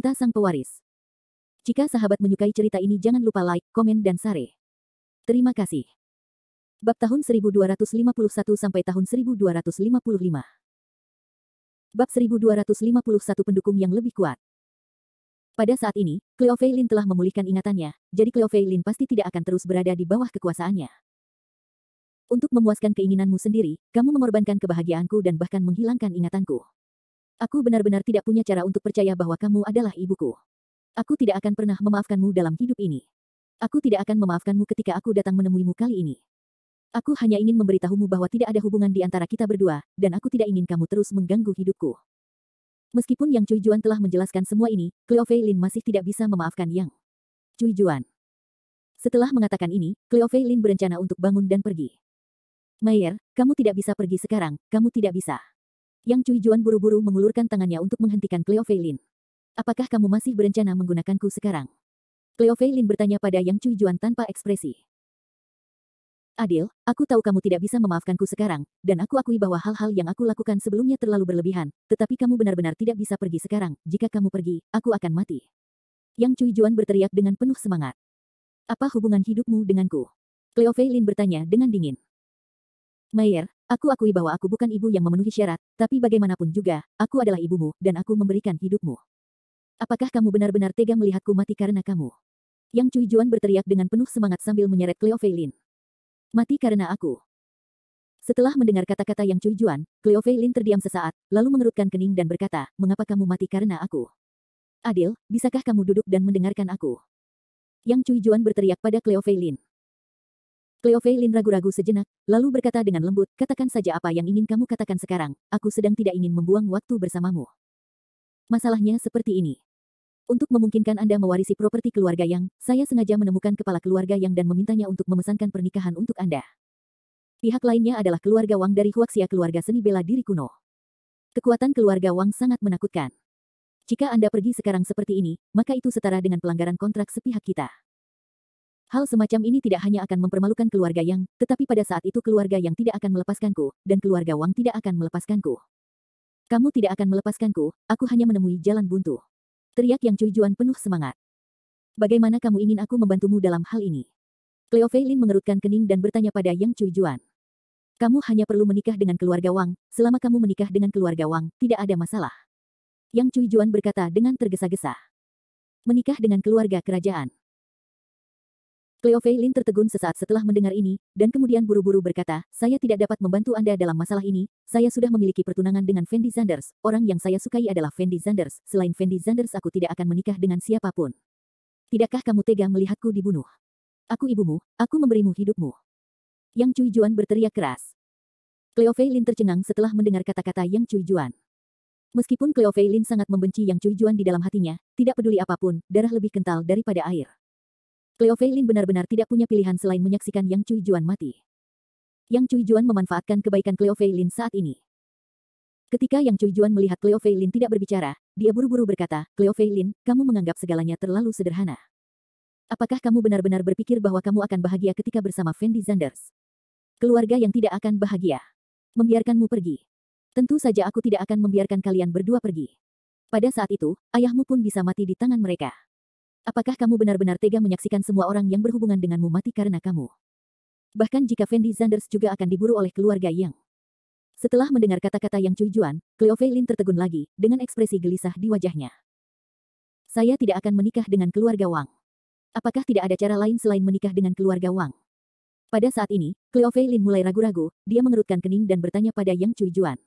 Cinta Sang Pewaris. Jika sahabat menyukai cerita ini jangan lupa like, komen dan share. Terima kasih. Bab tahun 1251 sampai tahun 1255. Bab 1251 pendukung yang lebih kuat. Pada saat ini, Cleophilin telah memulihkan ingatannya, jadi Cleophilin pasti tidak akan terus berada di bawah kekuasaannya. Untuk memuaskan keinginanmu sendiri, kamu mengorbankan kebahagiaanku dan bahkan menghilangkan ingatanku. Aku benar-benar tidak punya cara untuk percaya bahwa kamu adalah ibuku. Aku tidak akan pernah memaafkanmu dalam hidup ini. Aku tidak akan memaafkanmu ketika aku datang menemuimu kali ini. Aku hanya ingin memberitahumu bahwa tidak ada hubungan di antara kita berdua, dan aku tidak ingin kamu terus mengganggu hidupku. Meskipun Yang Cuijuan telah menjelaskan semua ini, Cleophilin masih tidak bisa memaafkan Yang Cuijuan. Setelah mengatakan ini, Cleophilin berencana untuk bangun dan pergi. Mayer, kamu tidak bisa pergi sekarang, kamu tidak bisa. Yang Cuijuan buru-buru mengulurkan tangannya untuk menghentikan Cleophilin. Apakah kamu masih berencana menggunakanku sekarang? Cleophilin bertanya pada Yang Cuijuan tanpa ekspresi. Adil, aku tahu kamu tidak bisa memaafkanku sekarang, dan aku akui bahwa hal-hal yang aku lakukan sebelumnya terlalu berlebihan, tetapi kamu benar-benar tidak bisa pergi sekarang, jika kamu pergi, aku akan mati. Yang Cuijuan berteriak dengan penuh semangat. Apa hubungan hidupmu denganku? Cleophilin bertanya dengan dingin. Mayer, aku akui bahwa aku bukan ibu yang memenuhi syarat, tapi bagaimanapun juga, aku adalah ibumu, dan aku memberikan hidupmu. Apakah kamu benar-benar tega melihatku mati karena kamu? Yang Cuijuan berteriak dengan penuh semangat sambil menyeret Cleophilin. Mati karena aku. Setelah mendengar kata-kata Yang Cuijuan, Cleophilin terdiam sesaat, lalu mengerutkan kening dan berkata, mengapa kamu mati karena aku? Adil, bisakah kamu duduk dan mendengarkan aku? Yang Cuijuan berteriak pada Cleophilin. Cleophilin ragu-ragu sejenak, lalu berkata dengan lembut, katakan saja apa yang ingin kamu katakan sekarang, aku sedang tidak ingin membuang waktu bersamamu. Masalahnya seperti ini. Untuk memungkinkan Anda mewarisi properti keluarga Yang, saya sengaja menemukan kepala keluarga Yang dan memintanya untuk memesankan pernikahan untuk Anda. Pihak lainnya adalah keluarga Wang dari Huaxia keluarga seni bela diri kuno. Kekuatan keluarga Wang sangat menakutkan. Jika Anda pergi sekarang seperti ini, maka itu setara dengan pelanggaran kontrak sepihak kita. Hal semacam ini tidak hanya akan mempermalukan keluarga Yang, tetapi pada saat itu keluarga Yang tidak akan melepaskanku, dan keluarga Wang tidak akan melepaskanku. Kamu tidak akan melepaskanku, aku hanya menemui jalan buntu. Teriak Yang Cuijuan penuh semangat. Bagaimana kamu ingin aku membantumu dalam hal ini? Cleophilin mengerutkan kening dan bertanya pada Yang Cuijuan. Kamu hanya perlu menikah dengan keluarga Wang, selama kamu menikah dengan keluarga Wang, tidak ada masalah. Yang Cuijuan berkata dengan tergesa-gesa. Menikah dengan keluarga kerajaan. Cleophilin tertegun sesaat setelah mendengar ini, dan kemudian buru-buru berkata, saya tidak dapat membantu Anda dalam masalah ini, saya sudah memiliki pertunangan dengan Fendi Zanders, orang yang saya sukai adalah Fendi Zanders, selain Fendi Zanders aku tidak akan menikah dengan siapapun. Tidakkah kamu tega melihatku dibunuh? Aku ibumu, aku memberimu hidupmu. Yang Cuijuan berteriak keras. Cleophilin tercengang setelah mendengar kata-kata Yang Cuijuan. Meskipun Cleophilin sangat membenci Yang Cuijuan di dalam hatinya, tidak peduli apapun, darah lebih kental daripada air. Cleophilin benar-benar tidak punya pilihan selain menyaksikan Yang Cuijuan mati. Yang Cuijuan memanfaatkan kebaikan Cleophilin saat ini. Ketika Yang Cuijuan melihat Cleophilin tidak berbicara, dia buru-buru berkata, Cleophilin, kamu menganggap segalanya terlalu sederhana. Apakah kamu benar-benar berpikir bahwa kamu akan bahagia ketika bersama Fendi Zanders? Keluarga yang tidak akan bahagia. Membiarkanmu pergi. Tentu saja aku tidak akan membiarkan kalian berdua pergi. Pada saat itu, ayahmu pun bisa mati di tangan mereka. Apakah kamu benar-benar tega menyaksikan semua orang yang berhubungan denganmu mati karena kamu? Bahkan jika Fendi Zanders juga akan diburu oleh keluarga Yang. Setelah mendengar kata-kata Yang Cuijuan, Cleophilin tertegun lagi, dengan ekspresi gelisah di wajahnya. Saya tidak akan menikah dengan keluarga Wang. Apakah tidak ada cara lain selain menikah dengan keluarga Wang? Pada saat ini, Cleophilin mulai ragu-ragu, dia mengerutkan kening dan bertanya pada Yang Cuijuan.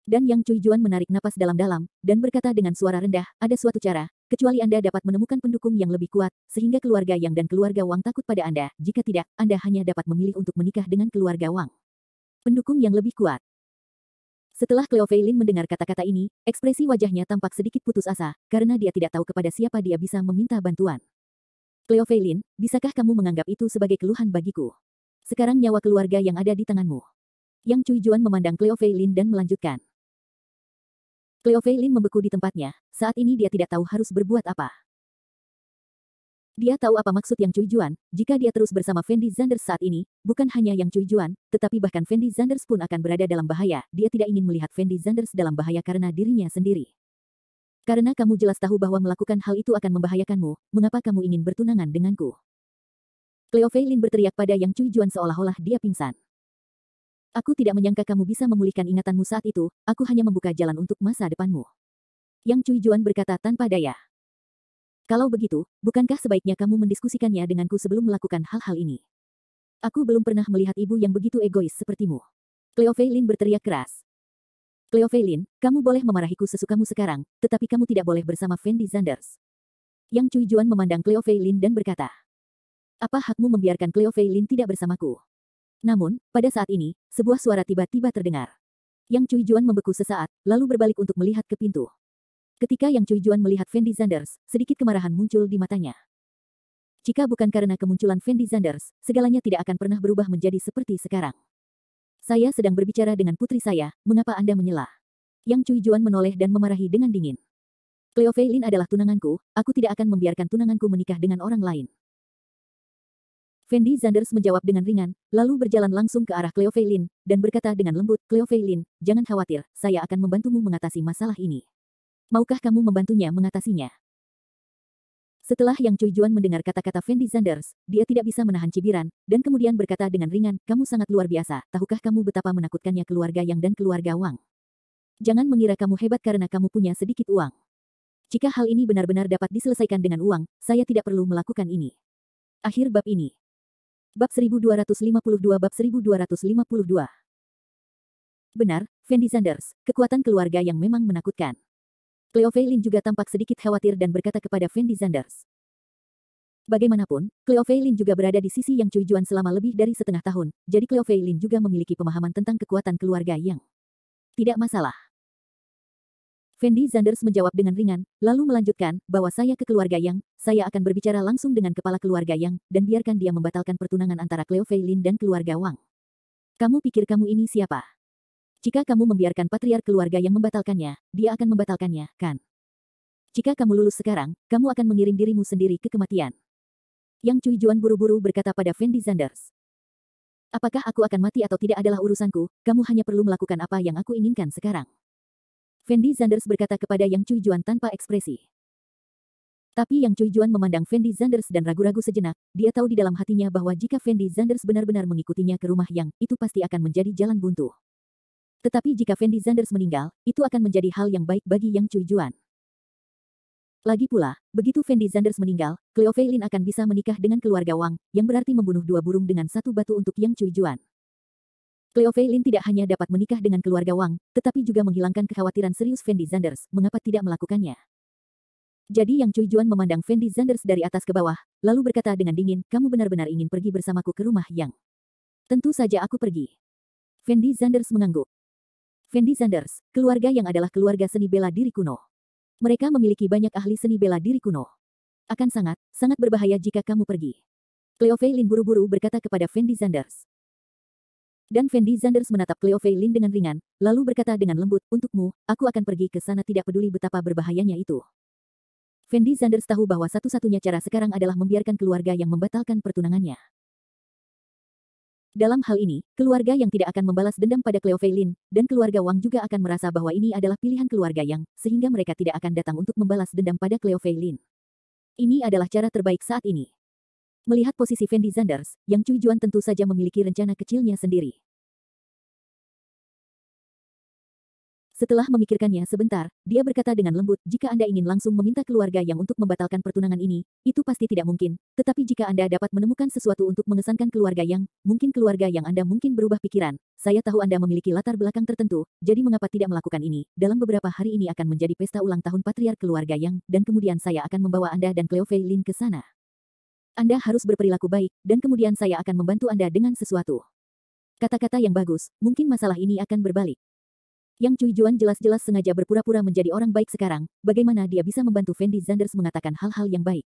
Dan Yang Cuijuan menarik napas dalam-dalam, dan berkata dengan suara rendah, ada suatu cara, kecuali Anda dapat menemukan pendukung yang lebih kuat, sehingga keluarga Yang dan keluarga Wang takut pada Anda, jika tidak, Anda hanya dapat memilih untuk menikah dengan keluarga Wang. Pendukung yang lebih kuat. Setelah Cleophilin mendengar kata-kata ini, ekspresi wajahnya tampak sedikit putus asa, karena dia tidak tahu kepada siapa dia bisa meminta bantuan. Cleophilin, bisakah kamu menganggap itu sebagai keluhan bagiku? Sekarang nyawa keluarga yang ada di tanganmu. Yang Cuijuan memandang Cleophilin dan melanjutkan. Cleophilin membeku di tempatnya, saat ini dia tidak tahu harus berbuat apa. Dia tahu apa maksud Yang Cuijuan, jika dia terus bersama Fendi Zanders saat ini, bukan hanya Yang Cuijuan, tetapi bahkan Fendi Zanders pun akan berada dalam bahaya, dia tidak ingin melihat Fendi Zanders dalam bahaya karena dirinya sendiri. Karena kamu jelas tahu bahwa melakukan hal itu akan membahayakanmu, mengapa kamu ingin bertunangan denganku? Cleo Fei Lin berteriak pada Yang Cuijuan seolah-olah dia pingsan. Aku tidak menyangka kamu bisa memulihkan ingatanmu saat itu, aku hanya membuka jalan untuk masa depanmu. Yang Cuijuan berkata tanpa daya. Kalau begitu, bukankah sebaiknya kamu mendiskusikannya denganku sebelum melakukan hal-hal ini? Aku belum pernah melihat ibu yang begitu egois sepertimu. Cleo Fei Lin berteriak keras. Cleo Fei Lin, kamu boleh memarahiku sesukamu sekarang, tetapi kamu tidak boleh bersama Fendi Zanders. Yang Cuijuan memandang Cleo Fei Lin dan berkata, apa hakmu membiarkan Cleo Fei Lin tidak bersamaku? Namun, pada saat ini, sebuah suara tiba-tiba terdengar. Yang Cuijuan membeku sesaat, lalu berbalik untuk melihat ke pintu. Ketika Yang Cuijuan melihat Fendi Zanders, sedikit kemarahan muncul di matanya. Jika bukan karena kemunculan Fendi Zanders, segalanya tidak akan pernah berubah menjadi seperti sekarang. Saya sedang berbicara dengan putri saya, mengapa Anda menyela? Yang Cuijuan menoleh dan memarahi dengan dingin. Cleo Fei Lin adalah tunanganku, aku tidak akan membiarkan tunanganku menikah dengan orang lain. Fendi Zanders menjawab dengan ringan, lalu berjalan langsung ke arah Cleo Fei Lin, dan berkata dengan lembut, Cleo Fei Lin, jangan khawatir, saya akan membantumu mengatasi masalah ini. Maukah kamu membantunya mengatasinya? Setelah Yang Cuijuan mendengar kata-kata Fendi Zanders, dia tidak bisa menahan cibiran, dan kemudian berkata dengan ringan, kamu sangat luar biasa, tahukah kamu betapa menakutkannya keluarga Yang dan keluarga Wang? Jangan mengira kamu hebat karena kamu punya sedikit uang. Jika hal ini benar-benar dapat diselesaikan dengan uang, saya tidak perlu melakukan ini. Akhir bab ini. Bab 1252 Bab 1252. Benar, Fendi Zanders, kekuatan keluarga yang memang menakutkan. Cleo Fei Lin juga tampak sedikit khawatir dan berkata kepada Fendi Zanders. Bagaimanapun, Cleo Fei Lin juga berada di sisi Yang Cuijuan selama lebih dari setengah tahun, jadi Cleo Fei Lin juga memiliki pemahaman tentang kekuatan keluarga Yang. Tidak masalah. Fendi Zanders menjawab dengan ringan, lalu melanjutkan, bahwa saya ke keluarga Yang, saya akan berbicara langsung dengan kepala keluarga Yang, dan biarkan dia membatalkan pertunangan antara Cleo Fei Lin dan keluarga Wang. Kamu pikir kamu ini siapa? Jika kamu membiarkan patriark keluarga Yang membatalkannya, dia akan membatalkannya, kan? Jika kamu lulus sekarang, kamu akan mengirim dirimu sendiri ke kematian. Yang Cuijuan buru-buru berkata pada Fendi Zanders. Apakah aku akan mati atau tidak adalah urusanku, kamu hanya perlu melakukan apa yang aku inginkan sekarang. Fendi Zanders berkata kepada Yang Cuijuan tanpa ekspresi. Tapi Yang Cuijuan memandang Fendi Zanders dan ragu-ragu sejenak, dia tahu di dalam hatinya bahwa jika Fendi Zanders benar-benar mengikutinya ke rumah Yang, itu pasti akan menjadi jalan buntu. Tetapi jika Fendi Zanders meninggal, itu akan menjadi hal yang baik bagi Yang Cuijuan. Lagi pula, begitu Fendi Zanders meninggal, Cleo Fei Lin akan bisa menikah dengan keluarga Wang, yang berarti membunuh dua burung dengan satu batu untuk Yang Cuijuan. Cleo Fei Lin tidak hanya dapat menikah dengan keluarga Wang, tetapi juga menghilangkan kekhawatiran serius Fendi Zanders, mengapa tidak melakukannya. Jadi Yang Cuijuan memandang Fendi Zanders dari atas ke bawah, lalu berkata dengan dingin, kamu benar-benar ingin pergi bersamaku ke rumah Yang. Tentu saja aku pergi. Fendi Zanders mengangguk. Fendi Zanders, keluarga Yang adalah keluarga seni bela diri kuno. Mereka memiliki banyak ahli seni bela diri kuno. Akan sangat berbahaya jika kamu pergi. Cleo Fei Lin buru-buru berkata kepada Fendi Zanders. Dan Fendi Zanders menatap Cleo Fei Lin dengan ringan, lalu berkata dengan lembut, untukmu, aku akan pergi ke sana tidak peduli betapa berbahayanya itu. Fendi Zanders tahu bahwa satu-satunya cara sekarang adalah membiarkan keluarga Yang membatalkan pertunangannya. Dalam hal ini, keluarga Yang tidak akan membalas dendam pada Cleo Fei Lin, dan keluarga Wang juga akan merasa bahwa ini adalah pilihan keluarga Yang, sehingga mereka tidak akan datang untuk membalas dendam pada Cleo Fei Lin. Ini adalah cara terbaik saat ini. Melihat posisi Fendi Zanders, Yang Cuijuan tentu saja memiliki rencana kecilnya sendiri. Setelah memikirkannya sebentar, dia berkata dengan lembut, jika Anda ingin langsung meminta keluarga Yang untuk membatalkan pertunangan ini, itu pasti tidak mungkin. Tetapi jika Anda dapat menemukan sesuatu untuk mengesankan keluarga Yang, mungkin keluarga Yang Anda mungkin berubah pikiran. Saya tahu Anda memiliki latar belakang tertentu, jadi mengapa tidak melakukan ini? Dalam beberapa hari ini akan menjadi pesta ulang tahun patriark keluarga Yang, dan kemudian saya akan membawa Anda dan Cleo Fei Lin ke sana. Anda harus berperilaku baik, dan kemudian saya akan membantu Anda dengan sesuatu. Kata-kata yang bagus, mungkin masalah ini akan berbalik. Yang Cuijuan jelas-jelas sengaja berpura-pura menjadi orang baik sekarang, bagaimana dia bisa membantu Fendi Zanders mengatakan hal-hal yang baik.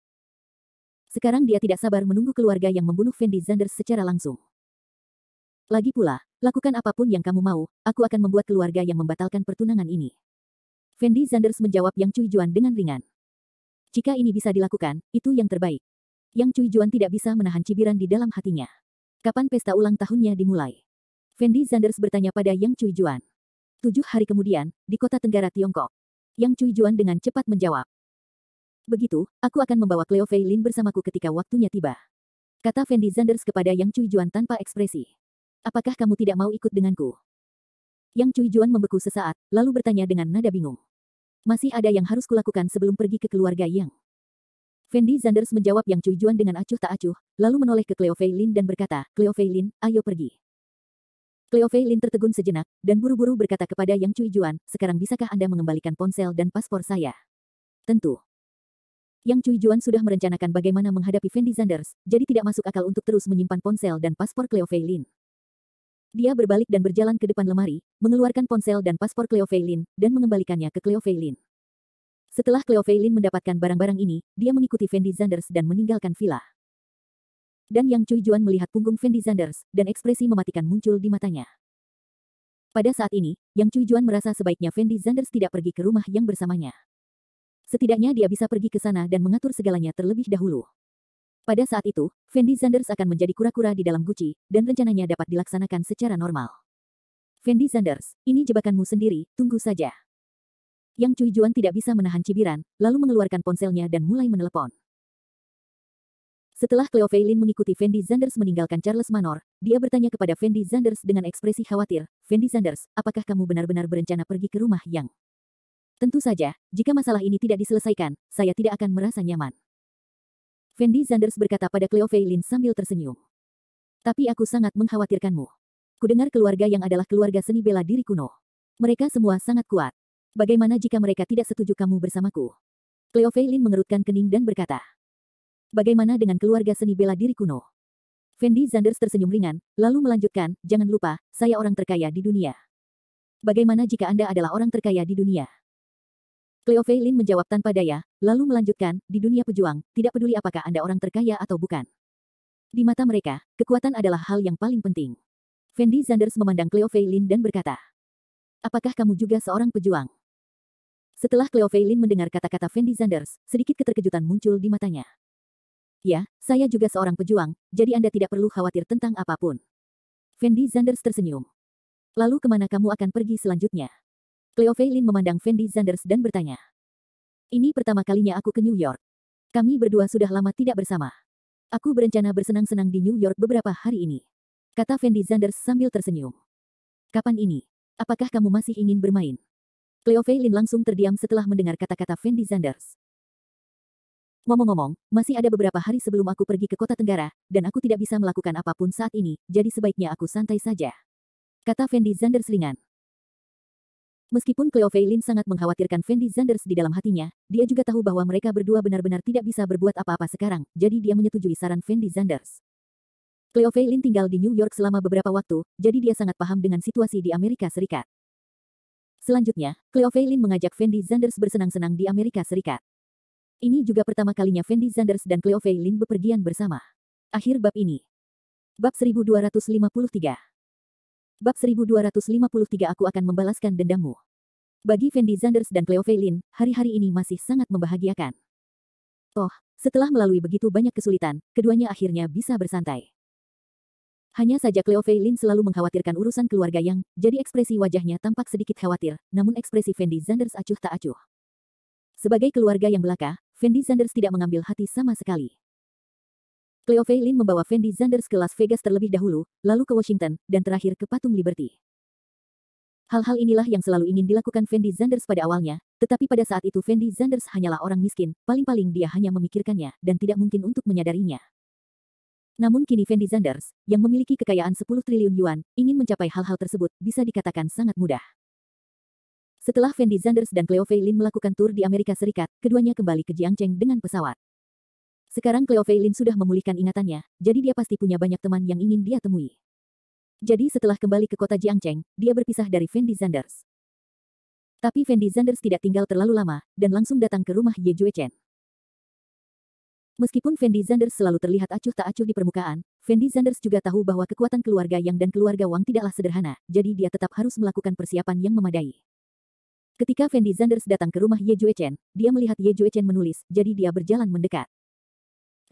Sekarang dia tidak sabar menunggu keluarga Yang membunuh Fendi Zanders secara langsung. Lagi pula, lakukan apapun yang kamu mau, aku akan membuat keluarga Yang membatalkan pertunangan ini. Fendi Zanders menjawab Yang Cuijuan dengan ringan. Jika ini bisa dilakukan, itu yang terbaik. Yang Cuijuan tidak bisa menahan cibiran di dalam hatinya. Kapan pesta ulang tahunnya dimulai? Fendi Zanders bertanya pada Yang Cuijuan. 7 hari kemudian, di kota Tenggara Tiongkok. Yang Cui Juan dengan cepat menjawab. Begitu, aku akan membawa Cleo Fei Lin bersamaku ketika waktunya tiba. Kata Fendi Zanders kepada Yang Cui Juan tanpa ekspresi. Apakah kamu tidak mau ikut denganku? Yang Cui Juan membeku sesaat, lalu bertanya dengan nada bingung. Masih ada yang harus kulakukan sebelum pergi ke keluarga Yang. Fendi Zanders menjawab Yang Cui Juan dengan acuh tak acuh, lalu menoleh ke Cleo Fei Lin dan berkata, Cleo Fei Lin, ayo pergi. Cleo Fei Lin tertegun sejenak, dan buru-buru berkata kepada Yang Cui Juan, sekarang bisakah Anda mengembalikan ponsel dan paspor saya? Tentu. Yang Cui Juan sudah merencanakan bagaimana menghadapi Fendi Zanders, jadi tidak masuk akal untuk terus menyimpan ponsel dan paspor Cleo Fei Lin. Dia berbalik dan berjalan ke depan lemari, mengeluarkan ponsel dan paspor Cleo Fei Lin, dan mengembalikannya ke Cleo Fei Lin. Setelah Cleo Fei Lin mendapatkan barang-barang ini, dia mengikuti Fendi Zanders dan meninggalkan villa. Dan Yang Cui Juan melihat punggung Fendi Zanders, dan ekspresi mematikan muncul di matanya. Pada saat ini, Yang Cui Juan merasa sebaiknya Fendi Zanders tidak pergi ke rumah Yang bersamanya. Setidaknya dia bisa pergi ke sana dan mengatur segalanya terlebih dahulu. Pada saat itu, Fendi Zanders akan menjadi kura-kura di dalam guci, dan rencananya dapat dilaksanakan secara normal. Fendi Zanders, ini jebakanmu sendiri, tunggu saja. Yang Cui Juan tidak bisa menahan cibiran, lalu mengeluarkan ponselnya dan mulai menelepon. Setelah Cleo Fei Lin mengikuti Fendi Zanders meninggalkan Charles Manor, dia bertanya kepada Fendi Zanders dengan ekspresi khawatir, Fendi Zanders, apakah kamu benar-benar berencana pergi ke rumah Yang? Tentu saja, jika masalah ini tidak diselesaikan, saya tidak akan merasa nyaman. Fendi Zanders berkata pada Cleo Fei Lin sambil tersenyum. Tapi aku sangat mengkhawatirkanmu. Kudengar keluarga Yang adalah keluarga seni bela diri kuno. Mereka semua sangat kuat. Bagaimana jika mereka tidak setuju kamu bersamaku? Cleo Fei Lin mengerutkan kening dan berkata. Bagaimana dengan keluarga seni bela diri kuno? Fendi Zanders tersenyum ringan, lalu melanjutkan, jangan lupa, saya orang terkaya di dunia. Bagaimana jika Anda adalah orang terkaya di dunia? Cleo Fei Lin menjawab tanpa daya, lalu melanjutkan, di dunia pejuang, tidak peduli apakah Anda orang terkaya atau bukan. Di mata mereka, kekuatan adalah hal yang paling penting. Fendi Zanders memandang Cleo Fei Lin dan berkata, apakah kamu juga seorang pejuang? Setelah Cleo Fei Lin mendengar kata-kata Fendi Zanders, sedikit keterkejutan muncul di matanya. Ya, saya juga seorang pejuang, jadi Anda tidak perlu khawatir tentang apapun. Fendi Zanders tersenyum. Lalu kemana kamu akan pergi selanjutnya? Cleo Fei Lin memandang Fendi Zanders dan bertanya. Ini pertama kalinya aku ke New York. Kami berdua sudah lama tidak bersama. Aku berencana bersenang-senang di New York beberapa hari ini. Kata Fendi Zanders sambil tersenyum. Kapan ini? Apakah kamu masih ingin bermain? Cleo Fei Lin langsung terdiam setelah mendengar kata-kata Fendi Zanders. Ngomong-ngomong, masih ada beberapa hari sebelum aku pergi ke kota Tenggara, dan aku tidak bisa melakukan apapun saat ini, jadi sebaiknya aku santai saja. Kata Fendi Zanders ringan. Meskipun Cleo Fei Lin sangat mengkhawatirkan Fendi Zanders di dalam hatinya, dia juga tahu bahwa mereka berdua benar-benar tidak bisa berbuat apa-apa sekarang, jadi dia menyetujui saran Fendi Zanders. Cleo Fei Lin tinggal di New York selama beberapa waktu, jadi dia sangat paham dengan situasi di Amerika Serikat. Selanjutnya, Cleo Fei Lin mengajak Fendi Zanders bersenang-senang di Amerika Serikat. Ini juga pertama kalinya Fendi Zanders dan Cleo Fei Lin bepergian bersama. Akhir bab ini. Bab 1253. Bab 1253 Aku akan membalaskan dendammu. Bagi Fendi Zanders dan Cleo Fei Lin, hari-hari ini masih sangat membahagiakan. Oh, setelah melalui begitu banyak kesulitan, keduanya akhirnya bisa bersantai. Hanya saja Cleo Fei Lin selalu mengkhawatirkan urusan keluarga Yang, jadi ekspresi wajahnya tampak sedikit khawatir, namun ekspresi Fendi Zanders acuh tak acuh. Sebagai keluarga yang belaka, Fendi Zanders tidak mengambil hati sama sekali. Cleo Fei Lin membawa Fendi Zanders ke Las Vegas terlebih dahulu, lalu ke Washington, dan terakhir ke Patung Liberty. Hal-hal inilah yang selalu ingin dilakukan Fendi Zanders pada awalnya, tetapi pada saat itu Fendi Zanders hanyalah orang miskin, paling-paling dia hanya memikirkannya, dan tidak mungkin untuk menyadarinya. Namun kini Fendi Zanders, yang memiliki kekayaan 10 triliun yuan, ingin mencapai hal-hal tersebut, bisa dikatakan sangat mudah. Setelah Fendi Zanders dan Cleo Fei Lin melakukan tur di Amerika Serikat, keduanya kembali ke Jiangcheng dengan pesawat. Sekarang Cleo Fei Lin sudah memulihkan ingatannya, jadi dia pasti punya banyak teman yang ingin dia temui. Jadi setelah kembali ke kota Jiangcheng, dia berpisah dari Fendi Zanders. Tapi Fendi Zanders tidak tinggal terlalu lama, dan langsung datang ke rumah Ye Juechen. Meskipun Fendi Zanders selalu terlihat acuh tak acuh di permukaan, Fendi Zanders juga tahu bahwa kekuatan keluarga Yang dan keluarga Wang tidaklah sederhana, jadi dia tetap harus melakukan persiapan yang memadai. Ketika Fendi Zanders datang ke rumah Ye Juechen, dia melihat Ye Juechen menulis, jadi dia berjalan mendekat.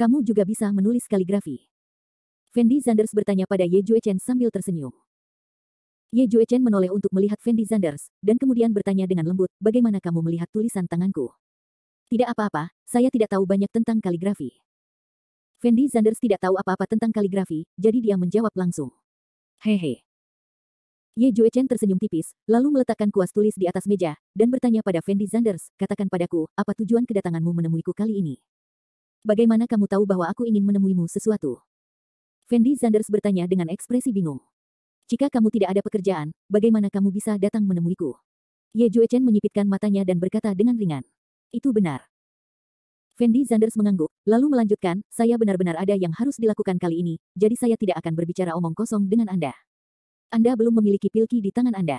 Kamu juga bisa menulis kaligrafi. Fendi Zanders bertanya pada Ye Juechen sambil tersenyum. Ye Juechen menoleh untuk melihat Fendi Zanders, dan kemudian bertanya dengan lembut, bagaimana kamu melihat tulisan tanganku? Tidak apa-apa, saya tidak tahu banyak tentang kaligrafi. Fendi Zanders tidak tahu apa-apa tentang kaligrafi, jadi dia menjawab langsung. Hehe. Ye Juechen tersenyum tipis, lalu meletakkan kuas tulis di atas meja, dan bertanya pada Fendi Zanders, katakan padaku, apa tujuan kedatanganmu menemuiku kali ini? Bagaimana kamu tahu bahwa aku ingin menemuimu sesuatu? Fendi Zanders bertanya dengan ekspresi bingung. Jika kamu tidak ada pekerjaan, bagaimana kamu bisa datang menemuiku? Ye Juechen menyipitkan matanya dan berkata dengan ringan. Itu benar. Fendi Zanders mengangguk, lalu melanjutkan, saya benar-benar ada yang harus dilakukan kali ini, jadi saya tidak akan berbicara omong kosong dengan Anda. Anda belum memiliki pilki di tangan Anda.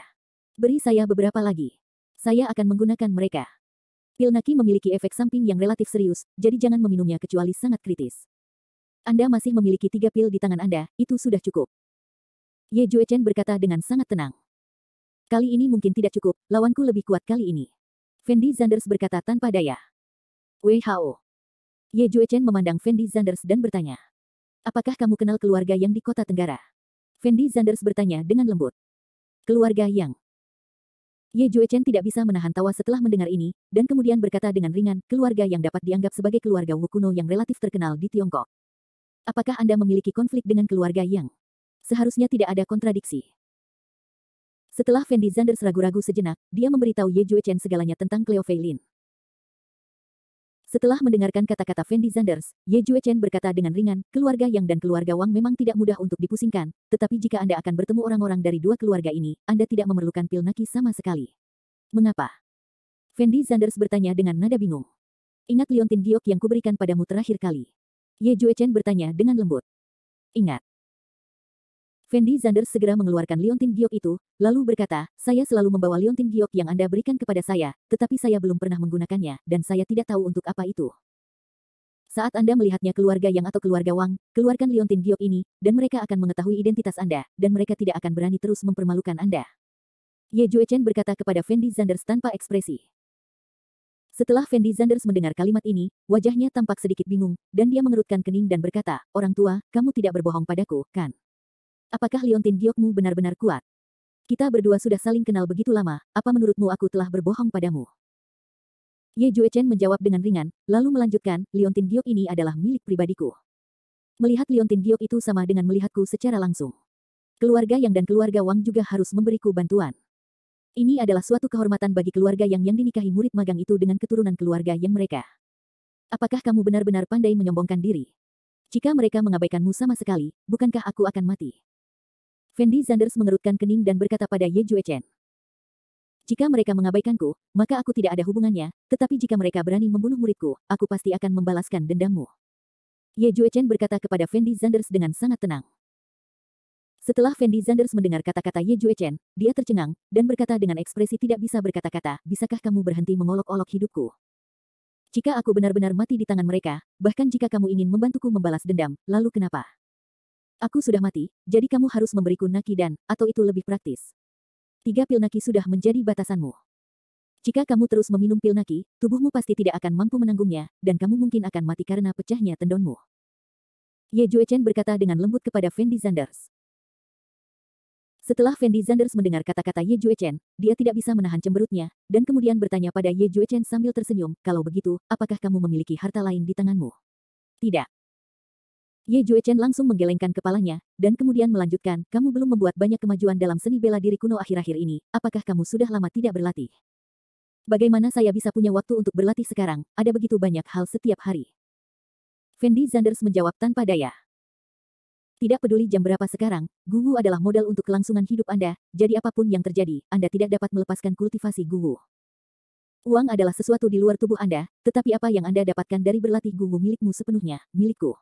Beri saya beberapa lagi. Saya akan menggunakan mereka. Pil Naki memiliki efek samping yang relatif serius, jadi jangan meminumnya kecuali sangat kritis. Anda masih memiliki 3 pil di tangan Anda, itu sudah cukup. Ye Juechen berkata dengan sangat tenang. Kali ini mungkin tidak cukup, lawanku lebih kuat kali ini. Fendi Zanders berkata tanpa daya. WHO. Ye Juechen memandang Fendi Zanders dan bertanya. Apakah kamu kenal keluarga yang di kota Tenggara? Fendi Zanders bertanya dengan lembut. Keluarga yang. Ye Juechen tidak bisa menahan tawa setelah mendengar ini, dan kemudian berkata dengan ringan, keluarga yang dapat dianggap sebagai keluarga Wu kuno yang relatif terkenal di Tiongkok. Apakah Anda memiliki konflik dengan keluarga yang? Seharusnya tidak ada kontradiksi. Setelah Fendi Zanders ragu-ragu sejenak, dia memberitahu Ye Juechen segalanya tentang Cleo Fei Lin. Setelah mendengarkan kata-kata Fendi Zanders, Ye Juechen berkata dengan ringan, keluarga Yang dan keluarga Wang memang tidak mudah untuk dipusingkan, tetapi jika Anda akan bertemu orang-orang dari dua keluarga ini, Anda tidak memerlukan pil Naki sama sekali. Mengapa? Fendi Zanders bertanya dengan nada bingung. Ingat liontin giok yang kuberikan padamu terakhir kali? Ye Juechen bertanya dengan lembut. Ingat. Fendi Zanders segera mengeluarkan liontin giok itu, lalu berkata, saya selalu membawa liontin giok yang Anda berikan kepada saya, tetapi saya belum pernah menggunakannya, dan saya tidak tahu untuk apa itu. Saat Anda melihatnya keluarga Yang atau keluarga Wang, keluarkan liontin giok ini, dan mereka akan mengetahui identitas Anda, dan mereka tidak akan berani terus mempermalukan Anda. Ye Juechen berkata kepada Fendi Zanders tanpa ekspresi. Setelah Fendi Zanders mendengar kalimat ini, wajahnya tampak sedikit bingung, dan dia mengerutkan kening dan berkata, orang tua, kamu tidak berbohong padaku, kan? Apakah liontin giokmu benar-benar kuat? Kita berdua sudah saling kenal begitu lama, apa menurutmu aku telah berbohong padamu? Ye Juechen menjawab dengan ringan, lalu melanjutkan, liontin giok ini adalah milik pribadiku. Melihat liontin giok itu sama dengan melihatku secara langsung. Keluarga Yang dan keluarga Wang juga harus memberiku bantuan. Ini adalah suatu kehormatan bagi keluarga Yang dinikahi murid magang itu dengan keturunan keluarga Yang mereka. Apakah kamu benar-benar pandai menyombongkan diri? Jika mereka mengabaikanmu sama sekali, bukankah aku akan mati? Fendi Zanders mengerutkan kening dan berkata pada Ye Juechen. Jika mereka mengabaikanku, maka aku tidak ada hubungannya, tetapi jika mereka berani membunuh muridku, aku pasti akan membalaskan dendammu. Ye Juechen berkata kepada Fendi Zanders dengan sangat tenang. Setelah Fendi Zanders mendengar kata-kata Ye Juechen, dia tercengang, dan berkata dengan ekspresi tidak bisa berkata-kata, bisakah kamu berhenti mengolok-olok hidupku? Jika aku benar-benar mati di tangan mereka, bahkan jika kamu ingin membantuku membalas dendam, lalu kenapa? Aku sudah mati, jadi kamu harus memberiku Naki dan, atau itu lebih praktis. 3 pil Naki sudah menjadi batasanmu. Jika kamu terus meminum pil Naki, tubuhmu pasti tidak akan mampu menanggungnya, dan kamu mungkin akan mati karena pecahnya tendonmu. Ye Juechen berkata dengan lembut kepada Fendi Zanders. Setelah Fendi Zanders mendengar kata-kata Ye Juechen, dia tidak bisa menahan cemberutnya, dan kemudian bertanya pada Ye Juechen sambil tersenyum, kalau begitu, apakah kamu memiliki harta lain di tanganmu? Tidak. Ye Juechen langsung menggelengkan kepalanya, dan kemudian melanjutkan, kamu belum membuat banyak kemajuan dalam seni bela diri kuno akhir-akhir ini, apakah kamu sudah lama tidak berlatih? Bagaimana saya bisa punya waktu untuk berlatih sekarang, ada begitu banyak hal setiap hari. Fendi Zanders menjawab tanpa daya. Tidak peduli jam berapa sekarang, Guwu adalah modal untuk kelangsungan hidup Anda, jadi apapun yang terjadi, Anda tidak dapat melepaskan kultivasi Guwu. Uang adalah sesuatu di luar tubuh Anda, tetapi apa yang Anda dapatkan dari berlatih Guwu milikmu sepenuhnya, milikku.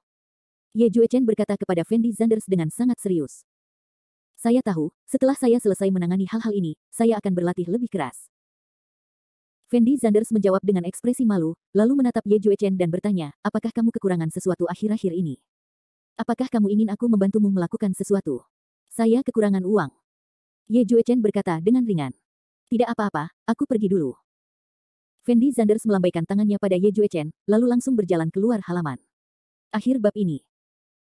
Ye Juechen berkata kepada Fendi Zanders dengan sangat serius. Saya tahu, setelah saya selesai menangani hal-hal ini, saya akan berlatih lebih keras. Fendi Zanders menjawab dengan ekspresi malu, lalu menatap Ye Juechen dan bertanya, apakah kamu kekurangan sesuatu akhir-akhir ini? Apakah kamu ingin aku membantumu melakukan sesuatu? Saya kekurangan uang. Ye Juechen berkata dengan ringan. Tidak apa-apa, aku pergi dulu. Fendi Zanders melambaikan tangannya pada Ye Juechen, lalu langsung berjalan keluar halaman. Akhir bab ini.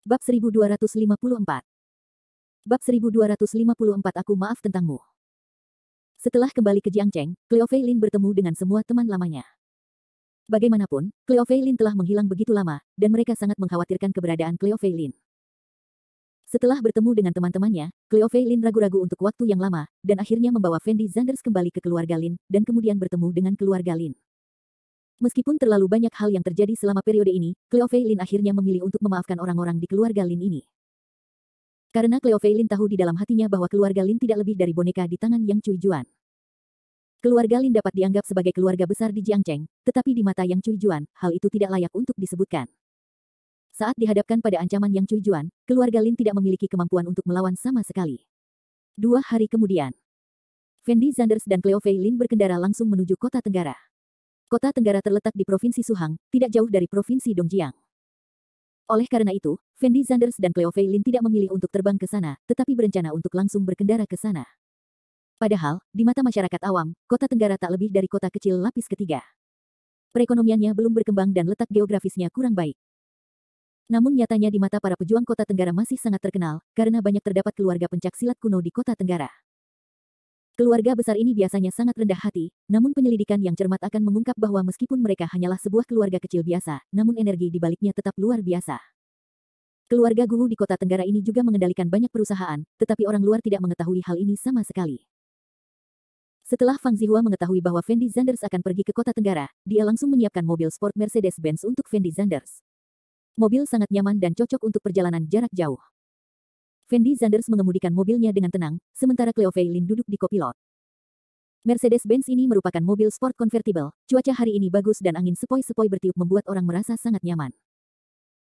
Bab 1254. Bab 1254 Aku maaf tentangmu. Setelah kembali ke Jiangcheng, Cleo Fei Lin bertemu dengan semua teman lamanya. Bagaimanapun, Cleo Fei Lin telah menghilang begitu lama, dan mereka sangat mengkhawatirkan keberadaan Cleo Fei Lin. Setelah bertemu dengan teman-temannya, Cleo Fei Lin ragu-ragu untuk waktu yang lama, dan akhirnya membawa Fendi Zanders kembali ke keluarga Lin, dan kemudian bertemu dengan keluarga Lin. Meskipun terlalu banyak hal yang terjadi selama periode ini, Cleo Fei Lin akhirnya memilih untuk memaafkan orang-orang di keluarga Lin ini. Karena Cleo Fei Lin tahu di dalam hatinya bahwa keluarga Lin tidak lebih dari boneka di tangan Yang Cui Juan. Keluarga Lin dapat dianggap sebagai keluarga besar di Jiangcheng, tetapi di mata Yang Cui Juan, hal itu tidak layak untuk disebutkan. Saat dihadapkan pada ancaman Yang Cui Juan, keluarga Lin tidak memiliki kemampuan untuk melawan sama sekali. 2 hari kemudian, Fendi Zanders dan Cleo Fei Lin berkendara langsung menuju kota Tenggara. Kota Tenggara terletak di Provinsi Suhang, tidak jauh dari Provinsi Dongjiang. Oleh karena itu, Fendi Zanders dan Cleo Fei Lin tidak memilih untuk terbang ke sana, tetapi berencana untuk langsung berkendara ke sana. Padahal, di mata masyarakat awam, kota Tenggara tak lebih dari kota kecil lapis ketiga. Perekonomiannya belum berkembang dan letak geografisnya kurang baik. Namun nyatanya di mata para pejuang kota Tenggara masih sangat terkenal, karena banyak terdapat keluarga pencak silat kuno di kota Tenggara. Keluarga besar ini biasanya sangat rendah hati, namun penyelidikan yang cermat akan mengungkap bahwa meskipun mereka hanyalah sebuah keluarga kecil biasa, namun energi di baliknya tetap luar biasa. Keluarga Guwu di kota Tenggara ini juga mengendalikan banyak perusahaan, tetapi orang luar tidak mengetahui hal ini sama sekali. Setelah Fang Zihua mengetahui bahwa Fendi Zanders akan pergi ke kota Tenggara, dia langsung menyiapkan mobil sport Mercedes-Benz untuk Fendi Zanders. Mobil sangat nyaman dan cocok untuk perjalanan jarak jauh. Fendi Zanders mengemudikan mobilnya dengan tenang, sementara Cleo Fei Lin duduk di kopilot. Mercedes-Benz ini merupakan mobil sport konvertibel, cuaca hari ini bagus dan angin sepoi-sepoi bertiup membuat orang merasa sangat nyaman.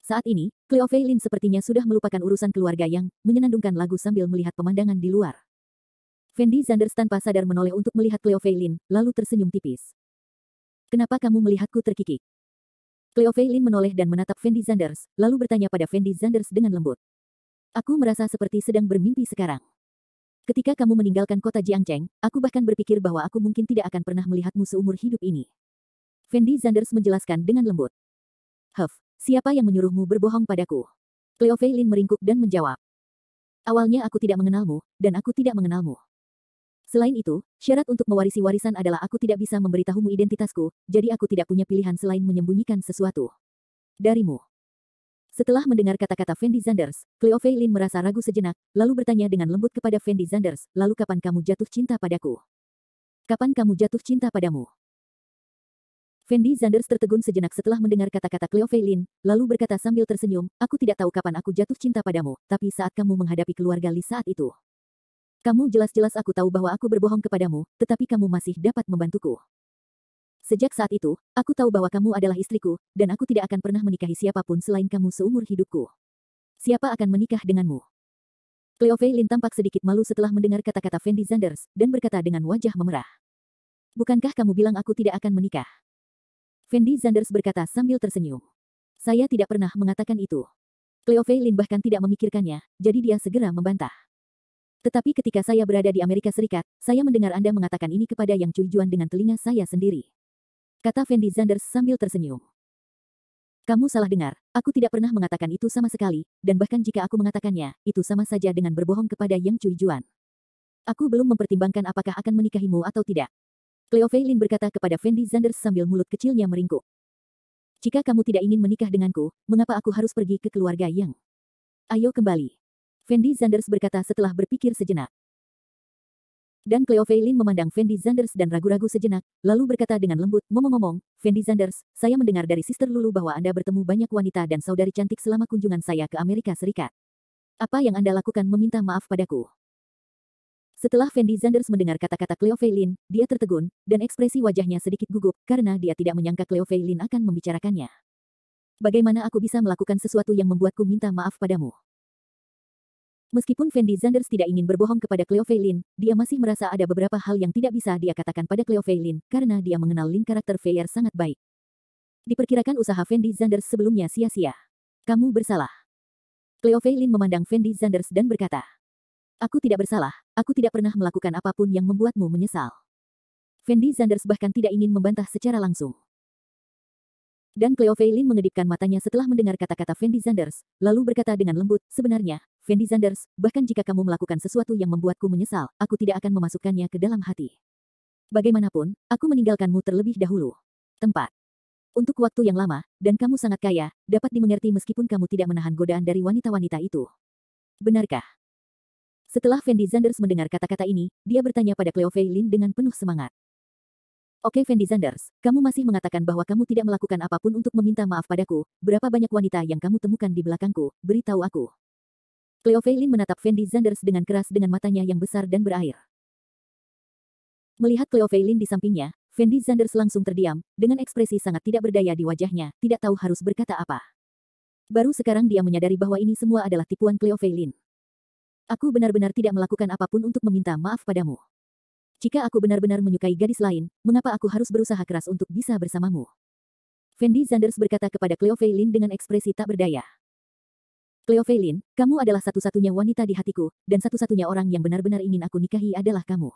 Saat ini, Cleo Fei Lin sepertinya sudah melupakan urusan keluarga yang menyenandungkan lagu sambil melihat pemandangan di luar. Fendi Zanders tanpa sadar menoleh untuk melihat Cleo Fei Lin, lalu tersenyum tipis. "Kenapa kamu melihatku terkikik?" Cleo Fei Lin menoleh dan menatap Fendi Zanders, lalu bertanya pada Fendi Zanders dengan lembut. "Aku merasa seperti sedang bermimpi sekarang. Ketika kamu meninggalkan kota Jiangcheng, aku bahkan berpikir bahwa aku mungkin tidak akan pernah melihatmu seumur hidup ini." Fendi Zanders menjelaskan dengan lembut. Siapa yang menyuruhmu berbohong padaku?" Cleo Fei Lin meringkuk dan menjawab. "Awalnya aku tidak mengenalmu, dan aku tidak mengenalmu. Selain itu, syarat untuk mewarisi warisan adalah aku tidak bisa memberitahumu identitasku, jadi aku tidak punya pilihan selain menyembunyikan sesuatu darimu." Setelah mendengar kata-kata Fendi Zanders, Cleo Fei Lin merasa ragu sejenak, lalu bertanya dengan lembut kepada Fendi Zanders, "Lalu kapan kamu jatuh cinta padaku? Kapan kamu jatuh cinta padamu?" Fendi Zanders tertegun sejenak setelah mendengar kata-kata Cleo Fei Lin, lalu berkata sambil tersenyum, "Aku tidak tahu kapan aku jatuh cinta padamu, tapi saat kamu menghadapi keluarga Li saat itu. Kamu jelas-jelas aku tahu bahwa aku berbohong kepadamu, tetapi kamu masih dapat membantuku. Sejak saat itu, aku tahu bahwa kamu adalah istriku, dan aku tidak akan pernah menikahi siapapun selain kamu seumur hidupku. Siapa akan menikah denganmu?" Cleo Fei Lin tampak sedikit malu setelah mendengar kata-kata Fendi Zanders, dan berkata dengan wajah memerah. "Bukankah kamu bilang aku tidak akan menikah?" Fendi Zanders berkata sambil tersenyum. "Saya tidak pernah mengatakan itu." Cleo Fei Lin bahkan tidak memikirkannya, jadi dia segera membantah. "Tetapi ketika saya berada di Amerika Serikat, saya mendengar Anda mengatakan ini kepada Yang Cui Juan dengan telinga saya sendiri," kata Fendi Zanders sambil tersenyum. "Kamu salah dengar, aku tidak pernah mengatakan itu sama sekali, dan bahkan jika aku mengatakannya, itu sama saja dengan berbohong kepada Yang Cui Juan. Aku belum mempertimbangkan apakah akan menikahimu atau tidak." Cleo Fei Lin berkata kepada Fendi Zanders sambil mulut kecilnya meringkuk. "Jika kamu tidak ingin menikah denganku, mengapa aku harus pergi ke keluarga Yang? Ayo kembali." Fendi Zanders berkata setelah berpikir sejenak. Dan Cleo Fei Lin memandang Fendi Zanders dan ragu-ragu sejenak, lalu berkata dengan lembut, "Ngomong-ngomong, Fendi Zanders, saya mendengar dari Sister Lulu bahwa Anda bertemu banyak wanita dan saudari cantik selama kunjungan saya ke Amerika Serikat. Apa yang Anda lakukan meminta maaf padaku?" Setelah Fendi Zanders mendengar kata-kata Cleo Fei Lin, dia tertegun, dan ekspresi wajahnya sedikit gugup, karena dia tidak menyangka Cleo Fei Lin akan membicarakannya. "Bagaimana aku bisa melakukan sesuatu yang membuatku minta maaf padamu?" Meskipun Fendi Zanders tidak ingin berbohong kepada Cleo Fei Lin, dia masih merasa ada beberapa hal yang tidak bisa dia katakan pada Cleo Fei Lin, karena dia mengenal Lin karakter Feier sangat baik. Diperkirakan usaha Fendi Zanders sebelumnya sia-sia. "Kamu bersalah." Cleo Fei Lin memandang Fendi Zanders dan berkata, "Aku tidak bersalah, aku tidak pernah melakukan apapun yang membuatmu menyesal." Fendi Zanders bahkan tidak ingin membantah secara langsung. Dan Cleo Fei Lin mengedipkan matanya setelah mendengar kata-kata Fendi Zanders, lalu berkata dengan lembut, "Sebenarnya, Fendi Zanders, bahkan jika kamu melakukan sesuatu yang membuatku menyesal, aku tidak akan memasukkannya ke dalam hati. Bagaimanapun, aku meninggalkanmu terlebih dahulu. Tempat. Untuk waktu yang lama, dan kamu sangat kaya, dapat dimengerti meskipun kamu tidak menahan godaan dari wanita-wanita itu. Benarkah? Setelah Fendi Zanders mendengar kata-kata ini, dia bertanya pada Cleo Fei Lin dengan penuh semangat. Oke Fendi Zanders, kamu masih mengatakan bahwa kamu tidak melakukan apapun untuk meminta maaf padaku. Berapa banyak wanita yang kamu temukan di belakangku? Beritahu aku. Cleo Fei Lin menatap Fendi Zanders dengan keras dengan matanya yang besar dan berair. Melihat Cleo Fei Lin di sampingnya, Fendi Zanders langsung terdiam, dengan ekspresi sangat tidak berdaya di wajahnya, tidak tahu harus berkata apa. Baru sekarang dia menyadari bahwa ini semua adalah tipuan Cleo Fei Lin. Aku benar-benar tidak melakukan apapun untuk meminta maaf padamu. Jika aku benar-benar menyukai gadis lain, mengapa aku harus berusaha keras untuk bisa bersamamu? Fendi Zanders berkata kepada Cleo Fei Lin dengan ekspresi tak berdaya. Cleo Fei Lin, kamu adalah satu-satunya wanita di hatiku, dan satu-satunya orang yang benar-benar ingin aku nikahi adalah kamu.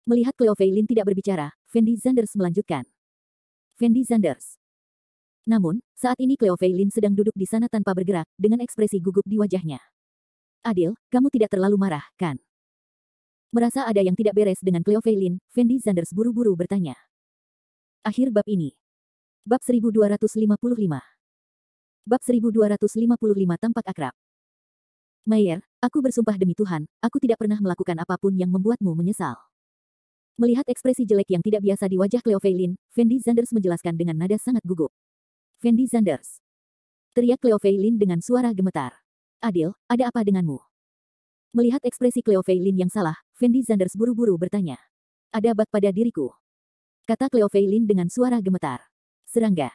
Melihat Cleo Fei Lin tidak berbicara, Fendi Zanders melanjutkan. Fendi Zanders. Namun, saat ini Cleo Fei Lin sedang duduk di sana tanpa bergerak, dengan ekspresi gugup di wajahnya. Adil, kamu tidak terlalu marah, kan? Merasa ada yang tidak beres dengan Cleo Fei Lin, Fendi Zanders buru-buru bertanya. Akhir bab ini. Bab 1255. Bab 1255 tampak akrab. Mayer, aku bersumpah demi Tuhan, aku tidak pernah melakukan apapun yang membuatmu menyesal. Melihat ekspresi jelek yang tidak biasa di wajah Cleo Fei Lin, Fendi Zanders menjelaskan dengan nada sangat gugup. Fendi Zanders. Teriak Cleo Fei Lin dengan suara gemetar. Adil, ada apa denganmu? Melihat ekspresi Cleo Fei Lin yang salah, Fendi Zanders buru-buru bertanya. Ada bug pada diriku. Kata Cleo Fei Lin dengan suara gemetar. Serangga.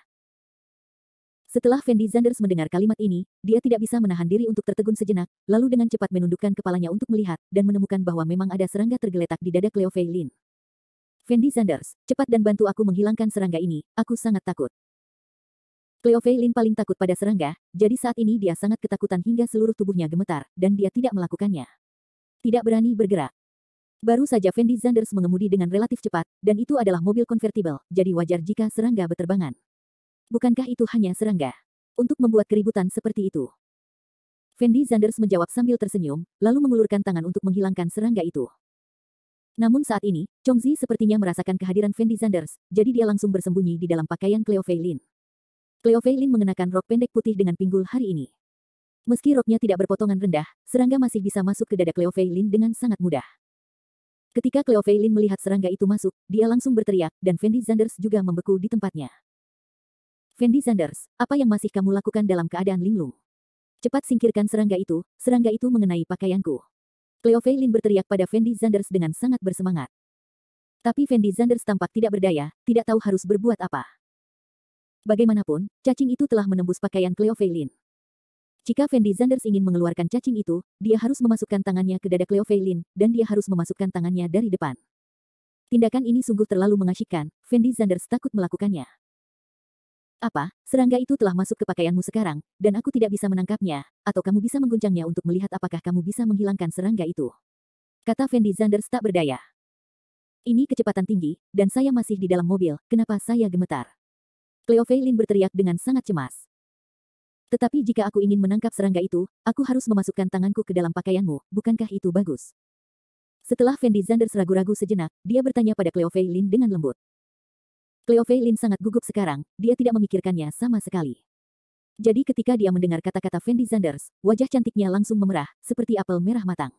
Setelah Fendi Zanders mendengar kalimat ini, dia tidak bisa menahan diri untuk tertegun sejenak, lalu dengan cepat menundukkan kepalanya untuk melihat, dan menemukan bahwa memang ada serangga tergeletak di dada Cleo Fei Lin. Fendi Zanders, cepat dan bantu aku menghilangkan serangga ini, aku sangat takut. Cleo Fei Lin paling takut pada serangga, jadi saat ini dia sangat ketakutan hingga seluruh tubuhnya gemetar, dan dia tidak melakukannya. Tidak berani bergerak. Baru saja Fendi Zanders mengemudi dengan relatif cepat, dan itu adalah mobil konvertibel, jadi wajar jika serangga berterbangan. Bukankah itu hanya serangga? Untuk membuat keributan seperti itu. Fendi Zanders menjawab sambil tersenyum, lalu mengulurkan tangan untuk menghilangkan serangga itu. Namun saat ini, Chongzi sepertinya merasakan kehadiran Fendi Zanders, jadi dia langsung bersembunyi di dalam pakaian Cleo Fei Lin. Cleo Fei Lin mengenakan rok pendek putih dengan pinggul hari ini. Meski roknya tidak berpotongan rendah, serangga masih bisa masuk ke dada Cleo Fei Lin dengan sangat mudah. Ketika Cleo Fei Lin melihat serangga itu masuk, dia langsung berteriak, dan Fendi Zanders juga membeku di tempatnya. Fendi Zanders, apa yang masih kamu lakukan dalam keadaan linglung? Cepat singkirkan serangga itu mengenai pakaianku. Cleo Fei Lin berteriak pada Fendi Zanders dengan sangat bersemangat. Tapi Fendi Zanders tampak tidak berdaya, tidak tahu harus berbuat apa. Bagaimanapun, cacing itu telah menembus pakaian Cleo Fei Lin. Jika Fendi Zanders ingin mengeluarkan cacing itu, dia harus memasukkan tangannya ke dada Cleo Fei Lin, dan dia harus memasukkan tangannya dari depan. Tindakan ini sungguh terlalu mengasyikkan, Fendi Zanders takut melakukannya. Apa, serangga itu telah masuk ke pakaianmu sekarang, dan aku tidak bisa menangkapnya, atau kamu bisa mengguncangnya untuk melihat apakah kamu bisa menghilangkan serangga itu? Kata Fendi Zanders tak berdaya. Ini kecepatan tinggi, dan saya masih di dalam mobil, kenapa saya gemetar? Cleo Fei Lin berteriak dengan sangat cemas. Tetapi jika aku ingin menangkap serangga itu, aku harus memasukkan tanganku ke dalam pakaianmu, bukankah itu bagus? Setelah Fendi Zanders ragu-ragu sejenak, dia bertanya pada Cleo Fei Lin dengan lembut. Cleo Fei Lin sangat gugup sekarang, dia tidak memikirkannya sama sekali. Jadi ketika dia mendengar kata-kata Fendi Zanders, wajah cantiknya langsung memerah, seperti apel merah matang.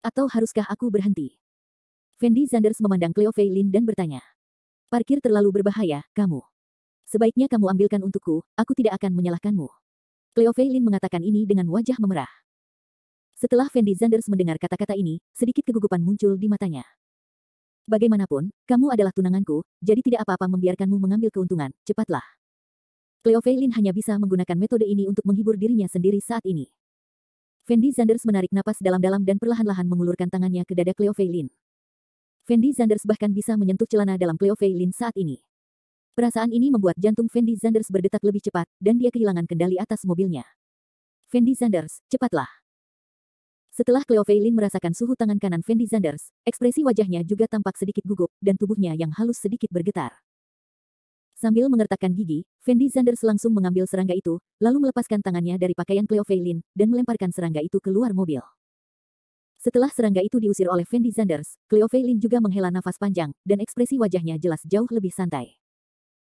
Atau haruskah aku berhenti? Fendi Zanders memandang Cleo Fei Lin dan bertanya. Parkir terlalu berbahaya, kamu. Sebaiknya kamu ambilkan untukku, aku tidak akan menyalahkanmu. Cleo Fei Lin mengatakan ini dengan wajah memerah. Setelah Fendi Zanders mendengar kata-kata ini, sedikit kegugupan muncul di matanya. Bagaimanapun, kamu adalah tunanganku, jadi tidak apa-apa membiarkanmu mengambil keuntungan, cepatlah. Cleo Fei Lin hanya bisa menggunakan metode ini untuk menghibur dirinya sendiri saat ini. Fendi Zanders menarik napas dalam-dalam dan perlahan-lahan mengulurkan tangannya ke dada Cleo Fei Lin. Fendi Zanders bahkan bisa menyentuh celana dalam Cleo Fei Lin saat ini. Perasaan ini membuat jantung Fendi Zanders berdetak lebih cepat, dan dia kehilangan kendali atas mobilnya. Fendi Zanders, cepatlah. Setelah Cleo Fei Lin merasakan suhu tangan kanan Fendi Zanders, ekspresi wajahnya juga tampak sedikit gugup, dan tubuhnya yang halus sedikit bergetar. Sambil mengertakkan gigi, Fendi Zanders langsung mengambil serangga itu, lalu melepaskan tangannya dari pakaian Cleo Feilin, dan melemparkan serangga itu keluar mobil. Setelah serangga itu diusir oleh Fendi Zanders, Cleo Feilin juga menghela nafas panjang, dan ekspresi wajahnya jelas jauh lebih santai.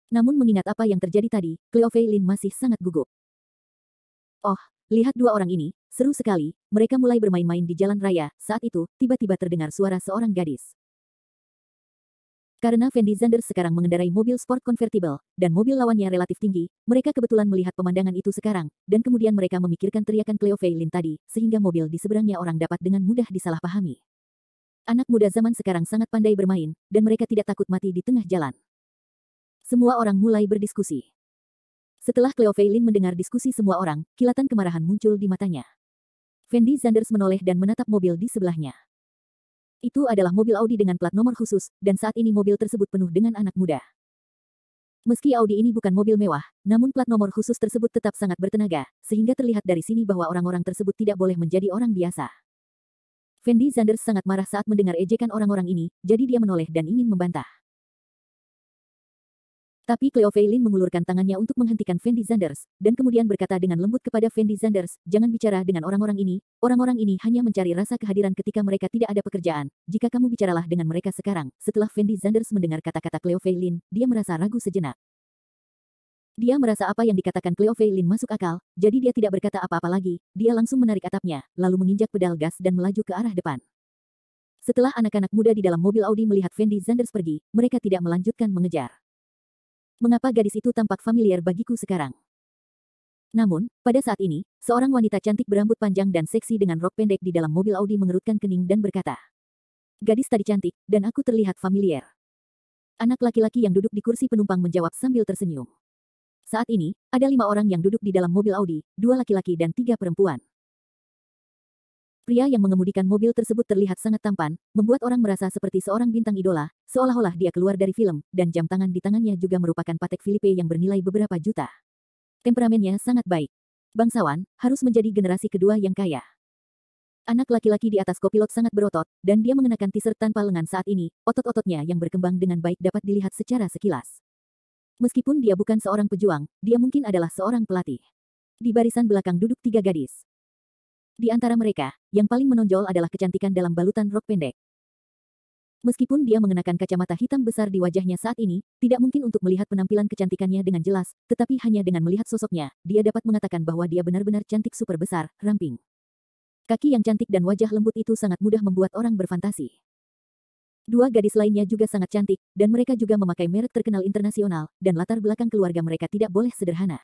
Namun mengingat apa yang terjadi tadi, Cleo Feilin masih sangat gugup. Oh, lihat dua orang ini, seru sekali, mereka mulai bermain-main di jalan raya, saat itu, tiba-tiba terdengar suara seorang gadis. Karena Fendi Zanders sekarang mengendarai mobil sport konvertibel, dan mobil lawannya relatif tinggi, mereka kebetulan melihat pemandangan itu sekarang, dan kemudian mereka memikirkan teriakan Cleo Feilin tadi, sehingga mobil di seberangnya orang dapat dengan mudah disalahpahami. Anak muda zaman sekarang sangat pandai bermain, dan mereka tidak takut mati di tengah jalan. Semua orang mulai berdiskusi. Setelah Cleo Feilin mendengar diskusi semua orang, kilatan kemarahan muncul di matanya. Fendi Zanders menoleh dan menatap mobil di sebelahnya. Itu adalah mobil Audi dengan plat nomor khusus, dan saat ini mobil tersebut penuh dengan anak muda. Meski Audi ini bukan mobil mewah, namun plat nomor khusus tersebut tetap sangat bertenaga, sehingga terlihat dari sini bahwa orang-orang tersebut tidak boleh menjadi orang biasa. Fendi Zanders sangat marah saat mendengar ejekan orang-orang ini, jadi dia menoleh dan ingin membantah. Tapi Cleo Feilin mengulurkan tangannya untuk menghentikan Fendi Zanders, dan kemudian berkata dengan lembut kepada Fendi Zanders, jangan bicara dengan orang-orang ini hanya mencari rasa kehadiran ketika mereka tidak ada pekerjaan, jika kamu bicaralah dengan mereka sekarang. Setelah Fendi Zanders mendengar kata-kata Cleo Feilin, dia merasa ragu sejenak. Dia merasa apa yang dikatakan Cleo Feilin masuk akal, jadi dia tidak berkata apa-apa lagi, dia langsung menarik atapnya, lalu menginjak pedal gas dan melaju ke arah depan. Setelah anak-anak muda di dalam mobil Audi melihat Fendi Zanders pergi, mereka tidak melanjutkan mengejar. Mengapa gadis itu tampak familiar bagiku sekarang? Namun, pada saat ini, seorang wanita cantik berambut panjang dan seksi dengan rok pendek di dalam mobil Audi mengerutkan kening dan berkata, gadis tadi cantik, dan aku terlihat familiar. Anak laki-laki yang duduk di kursi penumpang menjawab sambil tersenyum. Saat ini, ada 5 orang yang duduk di dalam mobil Audi, 2 laki-laki dan 3 perempuan. Pria yang mengemudikan mobil tersebut terlihat sangat tampan, membuat orang merasa seperti seorang bintang idola, seolah-olah dia keluar dari film, dan jam tangan di tangannya juga merupakan Patek Philippe yang bernilai beberapa juta. Temperamennya sangat baik. Bangsawan, harus menjadi generasi kedua yang kaya. Anak laki-laki di atas kopilot sangat berotot, dan dia mengenakan t-shirt tanpa lengan saat ini, otot-ototnya yang berkembang dengan baik dapat dilihat secara sekilas. Meskipun dia bukan seorang pejuang, dia mungkin adalah seorang pelatih. Di barisan belakang duduk 3 gadis. Di antara mereka, yang paling menonjol adalah kecantikan dalam balutan rok pendek. Meskipun dia mengenakan kacamata hitam besar di wajahnya saat ini, tidak mungkin untuk melihat penampilan kecantikannya dengan jelas, tetapi hanya dengan melihat sosoknya, dia dapat mengatakan bahwa dia benar-benar cantik super besar, ramping. Kaki yang cantik dan wajah lembut itu sangat mudah membuat orang berfantasi. 2 gadis lainnya juga sangat cantik, dan mereka juga memakai merek terkenal internasional, dan latar belakang keluarga mereka tidak boleh sederhana.